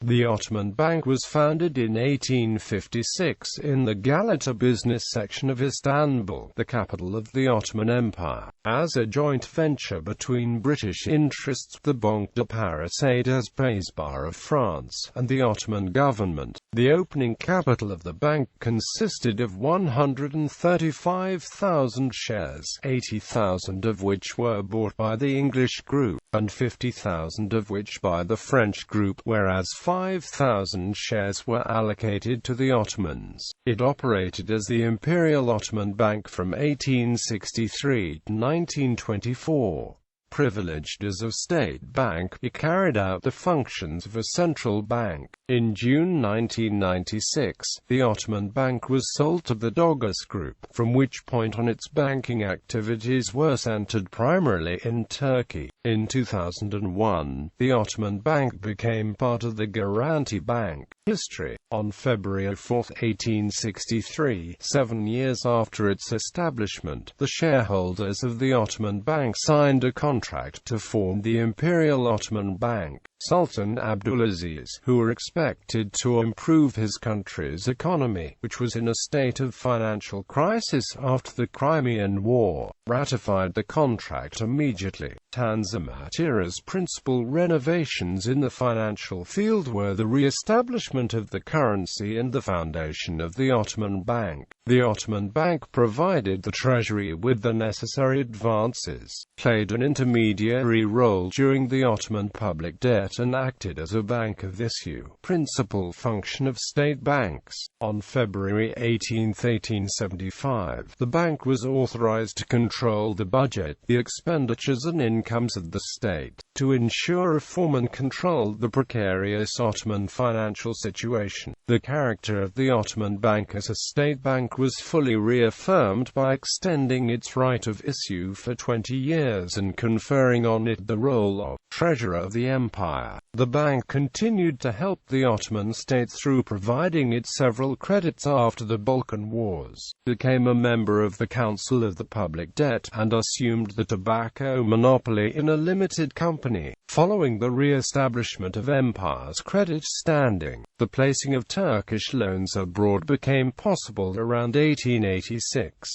The Ottoman Bank was founded in 1856 in the Galata business section of Istanbul, the capital of the Ottoman Empire, as a joint venture between British interests, the Banque de Paris des Pays-Bas of France, and the Ottoman government. The opening capital of the bank consisted of 135,000 shares, 80,000 of which were bought by the English group, and 50,000 of which by the French group, whereas 5,000 shares were allocated to the Ottomans. It operated as the Imperial Ottoman Bank from 1863 to 1924. Privileged as a state bank, it carried out the functions of a central bank. In June 1996, the Ottoman Bank was sold to the Dogus Group, from which point on its banking activities were centered primarily in Turkey. In 2001, the Ottoman Bank became part of the Garanti Bank. History. On February 4, 1863, 7 years after its establishment, the shareholders of the Ottoman Bank signed a contract to form the Imperial Ottoman Bank. Sultan Abdulaziz, who were expected to improve his country's economy, which was in a state of financial crisis after the Crimean War, ratified the contract immediately. Tanzimat's principal renovations in the financial field were the re-establishment of the currency and the foundation of the Ottoman Bank. The Ottoman Bank provided the treasury with the necessary advances, played an intermediary role during the Ottoman public debt, and acted as a bank of issue, principal function of state banks. On February 18, 1875, the bank was authorized to control the budget, the expenditures and incomes of the state, to ensure reform and control the precarious Ottoman financial situation. The character of the Ottoman Bank as a state bank was fully reaffirmed by extending its right of issue for 20 years and conferring on it the role of treasurer of the empire. The bank continued to help the Ottoman state through providing it several credits after the Balkan Wars, became a member of the Council of the Public Debt, and assumed the tobacco monopoly in a limited company. Following the re-establishment of empire's credit standing, the placing of Turkish loans abroad became possible around 1886.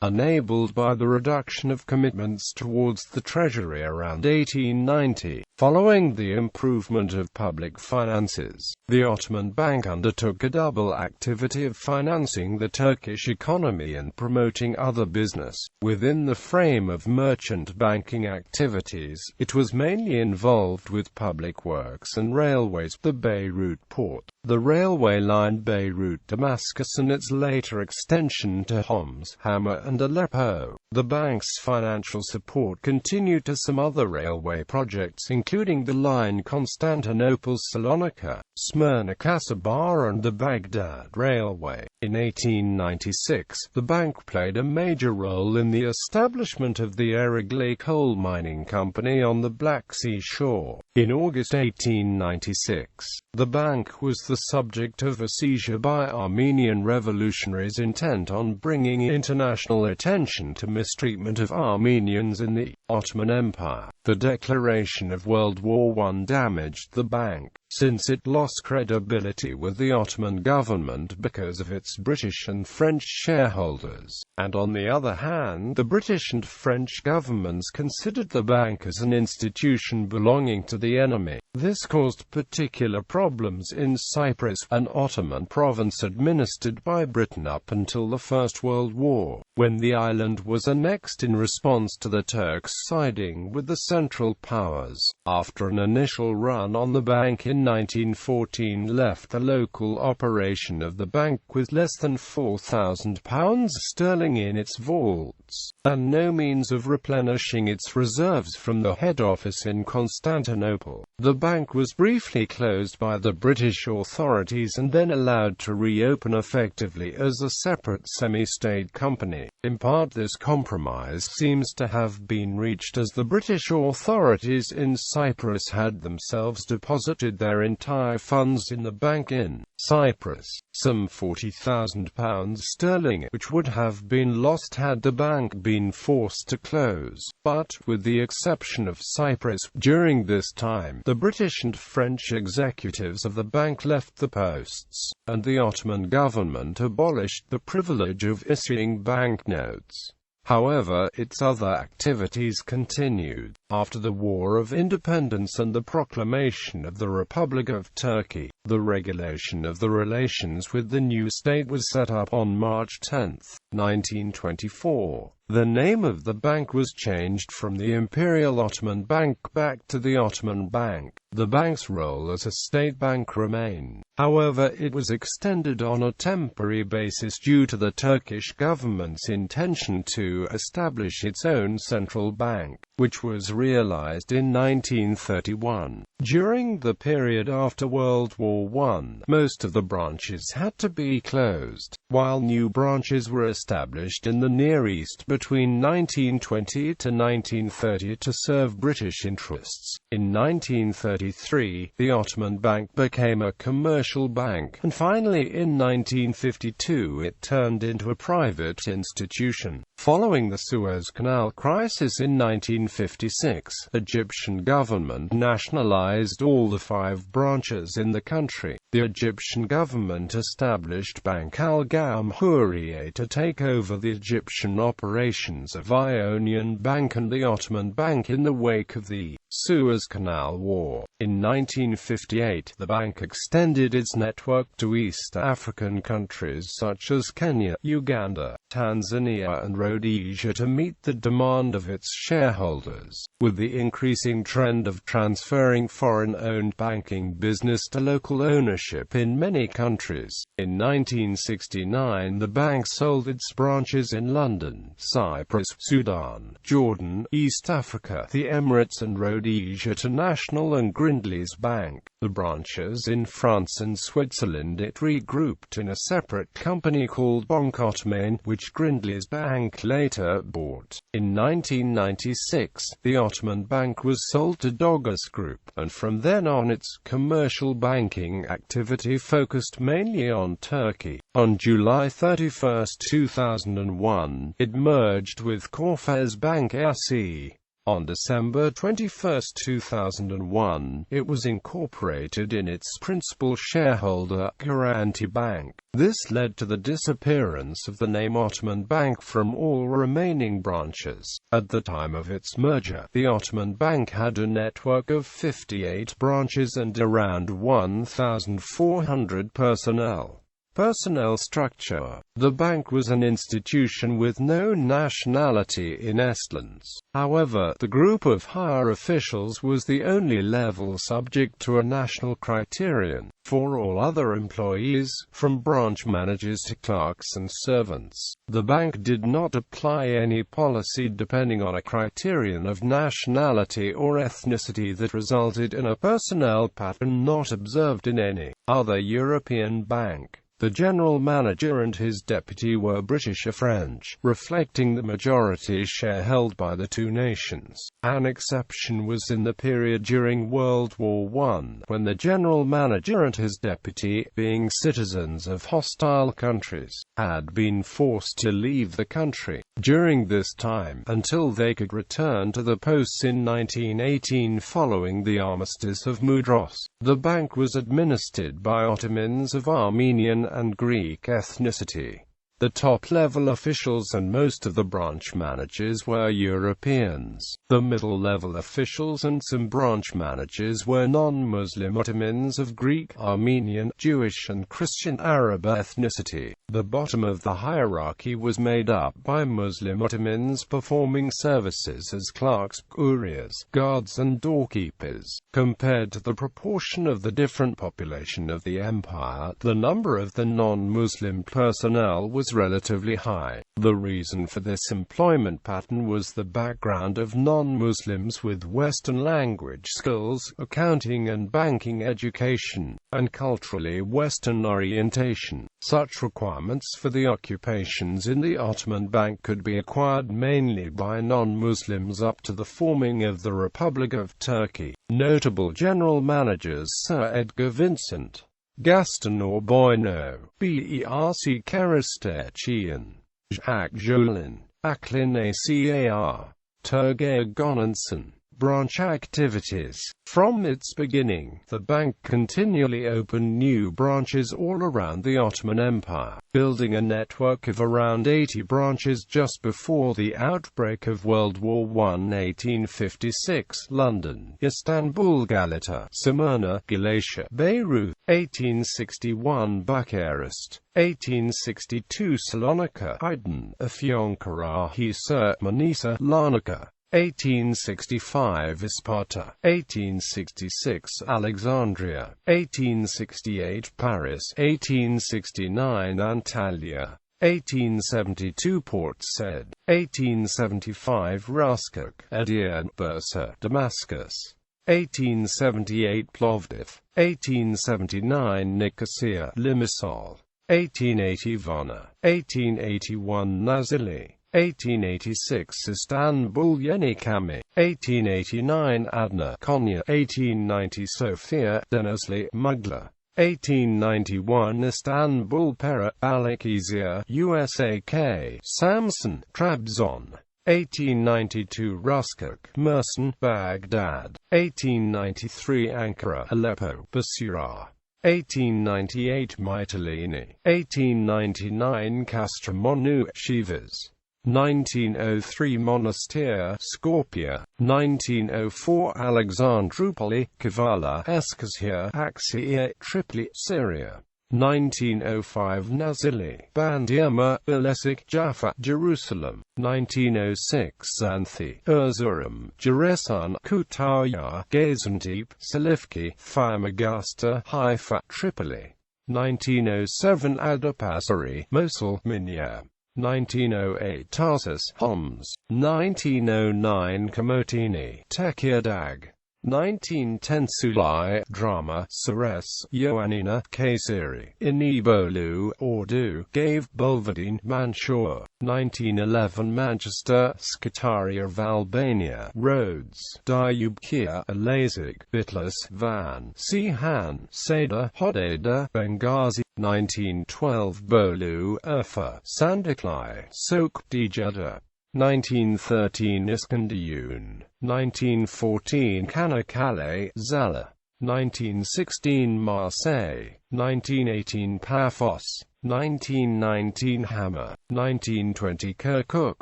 Enabled by the reduction of commitments towards the treasury around 1890. Following the improvement of public finances, the Ottoman Bank undertook a double activity of financing the Turkish economy and promoting other business. Within the frame of merchant banking activities, it was mainly involved with public works and railways, the Beirut port, the railway line Beirut-Damascus and its later extension to Homs, Hama and Aleppo. The bank's financial support continued to some other railway projects, including the line Constantinople-Salonika, Smyrna-Kasabah and the Baghdad Railway. In 1896, the bank played a major role in the establishment of the Erigli coal mining company on the Black Sea shore. In August 1896, the bank was the subject of a seizure by Armenian revolutionaries intent on bringing international attention to mistreatment of Armenians in the Ottoman Empire. The declaration of World War I damaged the bank, since it lost credibility with the Ottoman government because of its British and French shareholders, and on the other hand, the British and French governments considered the bank as an institution belonging to the enemy. This caused particular problems in Cyprus, an Ottoman province administered by Britain up until the First World War, when the island was annexed in response to the Turks siding with the Central Powers. After an initial run on the bank in 1914 left the local operation of the bank with less than £4,000 sterling in its vaults, and no means of replenishing its reserves from the head office in Constantinople. The bank was briefly closed by the British authorities and then allowed to reopen effectively as a separate semi-state company. In part, this compromise seems to have been reached as the British authorities in Cyprus had themselves deposited their entire funds in the bank in Cyprus, some £40,000, which would have been lost had the bank been forced to close. But, with the exception of Cyprus, during this time, the British and French executives of the bank left the posts, and the Ottoman government abolished the privilege of issuing banknotes. However, its other activities continued. After the War of Independence and the proclamation of the Republic of Turkey, the regulation of the relations with the new state was set up on March 10, 1924. The name of the bank was changed from the Imperial Ottoman Bank back to the Ottoman Bank. The bank's role as a state bank remained. However, it was extended on a temporary basis due to the Turkish government's intention to establish its own central bank, which was realized in 1931. During the period after World War I, most of the branches had to be closed, while new branches were established in the Near East between 1920 to 1930 to serve British interests. In 1933, the Ottoman Bank became a commercial bank, and finally in 1952 it turned into a private institution. Following the Suez Canal crisis in 1956, the Egyptian government nationalized all the 5 branches in the country. The Egyptian government established Bank al-Jamhuriyeh to take over the Egyptian operations of Ionian Bank and the Ottoman Bank in the wake of the Suez Canal War. In 1958, the bank extended its network to East African countries such as Kenya, Uganda, Tanzania and Rhodesia to meet the demand of its shareholders. With the increasing trend of transferring foreign-owned banking business to local ownership in many countries, in 1969 the bank sold its branches in London, Cyprus, Sudan, Jordan, East Africa, the Emirates and Rhodesia to National and Grindlays Bank. The branches in France and Switzerland it regrouped in a separate company called Banque Ottoman, which Grindlays Bank later bought. In 1996, the Ottoman Bank was sold to Dogus Group, and from then on its commercial banking activity focused mainly on Turkey. On July 31, 2001, it merged with Corfez Bank SE. On December 21, 2001, it was incorporated in its principal shareholder, Garanti Bank. This led to the disappearance of the name Ottoman Bank from all remaining branches. At the time of its merger, the Ottoman Bank had a network of 58 branches and around 1,400 personnel. Personnel structure. The bank was an institution with no nationality in essence. However, the group of higher officials was the only level subject to a national criterion. For all other employees, from branch managers to clerks and servants, the bank did not apply any policy depending on a criterion of nationality or ethnicity that resulted in a personnel pattern not observed in any other European bank. The general manager and his deputy were British or French, reflecting the majority share held by the two nations. An exception was in the period during World War I, when the general manager and his deputy, being citizens of hostile countries, had been forced to leave the country. During this time, until they could return to the posts in 1918 following the Armistice of Mudros, the bank was administered by Ottomans of Armenian and Greek ethnicity. The top-level officials and most of the branch managers were Europeans. The middle-level officials and some branch managers were non-Muslim Ottomans of Greek, Armenian, Jewish and Christian Arab ethnicity. The bottom of the hierarchy was made up by Muslim Ottomans performing services as clerks, couriers, guards and doorkeepers. Compared to the proportion of the different population of the empire, the number of the non-Muslim personnel was relatively high. The reason for this employment pattern was the background of non-Muslims with Western language skills, accounting and banking education, and culturally Western orientation. Such requirements for the occupations in the Ottoman Bank could be acquired mainly by non-Muslims up to the forming of the Republic of Turkey. Notable general managers: Sir Edgar Vincent, Gaston or Boino, Berc Kerestecian, Jacques Jolin, Aclinacar, Turgay Gonenson. Branch activities. From its beginning, the bank continually opened new branches all around the Ottoman Empire, building a network of around 80 branches just before the outbreak of World War I. 1856, London, Istanbul, Galata, Smyrna, Galatia, Beirut, 1861, Bucharest, 1862, Salonika, Aydın, Afyonkara, Hisar, Manisa, Larnaca, 1865 Isparta, 1866 Alexandria, 1868 Paris, 1869 Antalya, 1872 Port Said, 1875 Raskak, Edirne, Bursa, Damascus, 1878 Plovdiv, 1879 Nicosia, Limassol, 1880 Varna, 1881 Nazilli, 1886 Istanbul Yenikami, 1889 Adana, Konya, 1890 Sofia, Denizli, Mugla, 1891 Istanbul, Pera, Balıkesir, USAK, Samsun, Trabzon, 1892 Raskak, Mersin, Baghdad, 1893 Ankara, Aleppo, Basra, 1898 Mytilene, 1899 Kastamonu, Shivas, 1903 Monastir, Skopje, 1904 Alexandroupoli, Kavala, Eskişehir, Akşehir, Tripoli, Syria, 1905 Nazilli, Bandırma, Bilecik, Jaffa, Jerusalem, 1906 Zanthi, Erzurum, Giresun, Kütahya, Gaziantep, Silifke, Famagusta, Haifa, Tripoli, 1907 Adapazarı, Mosul, Minya, 1908 Tarsus, Homs, 1909 Komotini, Tekirdağ, 1910 Sulay, Drama, Sares, Ioannina, Kayseri, İnebolu, Ordu, gave Bulverdin, Mansour, 1911 Manchester, Scutari of Albania, Rhodes, Dyubkia, Elazig, Bitlis, Van, Sihan, Sada, Hodeidah, Benghazi, 1912 Bolu, Urfa, Sandiklai, Sokdi Jeddah, 1913 Iskenderun, 1914 Kanakkale, Zala, 1916 Marseille, 1918 Paphos, 1919 Hama, 1920 Kirkuk,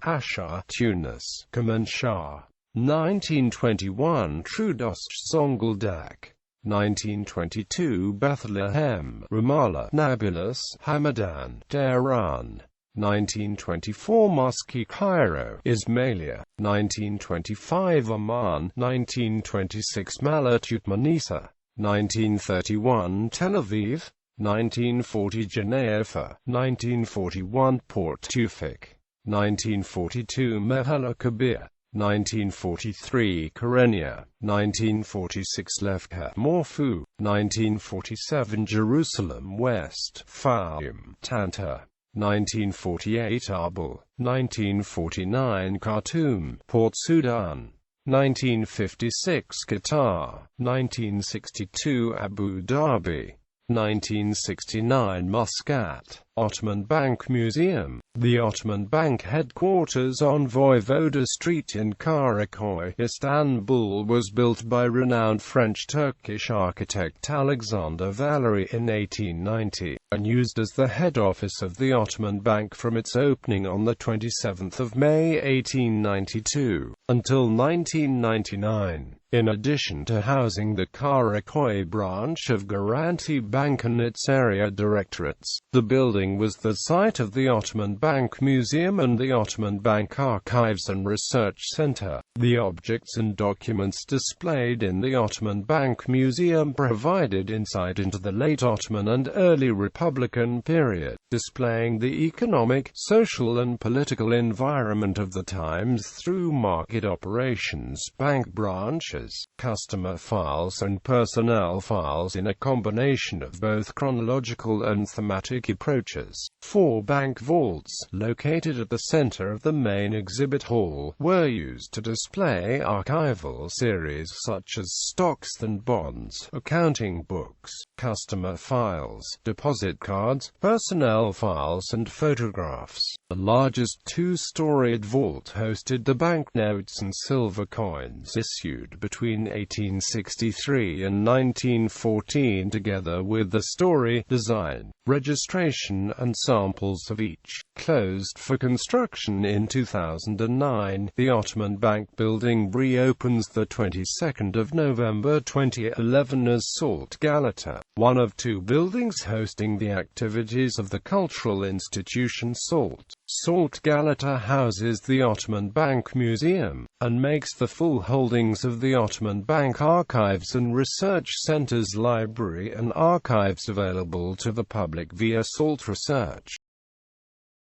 Ashar, Tunis, Kermanshah, 1921 Trudost, Zonguldak, 1922 Bethlehem, Ramallah, Nablus, Hamadan, Tehran, 1924 Mosque Cairo, Ismailia, 1925 Amman, 1926 Malatut Manisa, 1931 Tel Aviv, 1940 Geneva, 1941 Port Tufik, 1942 Mehela Kabir, 1943 Kyrenia, 1946 Lefka Morfu, 1947 Jerusalem West, Fayoum, Tanta, 1948 Arbel, 1949 Khartoum, Port Sudan, 1956 Qatar, 1962 Abu Dhabi, 1969 Muscat, Ottoman Bank Museum. The Ottoman Bank headquarters on Voivoda Street in Karaköy, Istanbul was built by renowned French-Turkish architect Alexander Valery in 1890, and used as the head office of the Ottoman Bank from its opening on 27 May 1892, until 1999. In addition to housing the Karaköy branch of Garanti Bank and its area directorates, the building was the site of the Ottoman Bank Museum and the Ottoman Bank Archives and Research Center. The objects and documents displayed in the Ottoman Bank Museum provided insight into the late Ottoman and early Republican period, displaying the economic, social and political environment of the times through market operations, bank branches, ledgers, customer files and personnel files in a combination of both chronological and thematic approaches. 4 bank vaults, located at the center of the main exhibit hall, were used to display archival series such as stocks and bonds, accounting books, customer files, deposit cards, personnel files and photographs. The largest two-storied vault hosted the banknotes and silver coins issued between 1863 and 1914, together with the story, design, registration and samples of each. Closed for construction in 2009, the Ottoman Bank building reopens the 22nd of November 2011 as Salt Galata, one of 2 buildings hosting the activities of the cultural institution Salt. Salt Galata houses the Ottoman Bank Museum, and makes the full holdings of the Ottoman Bank Archives and Research Center's library and archives available to the public via Salt Research.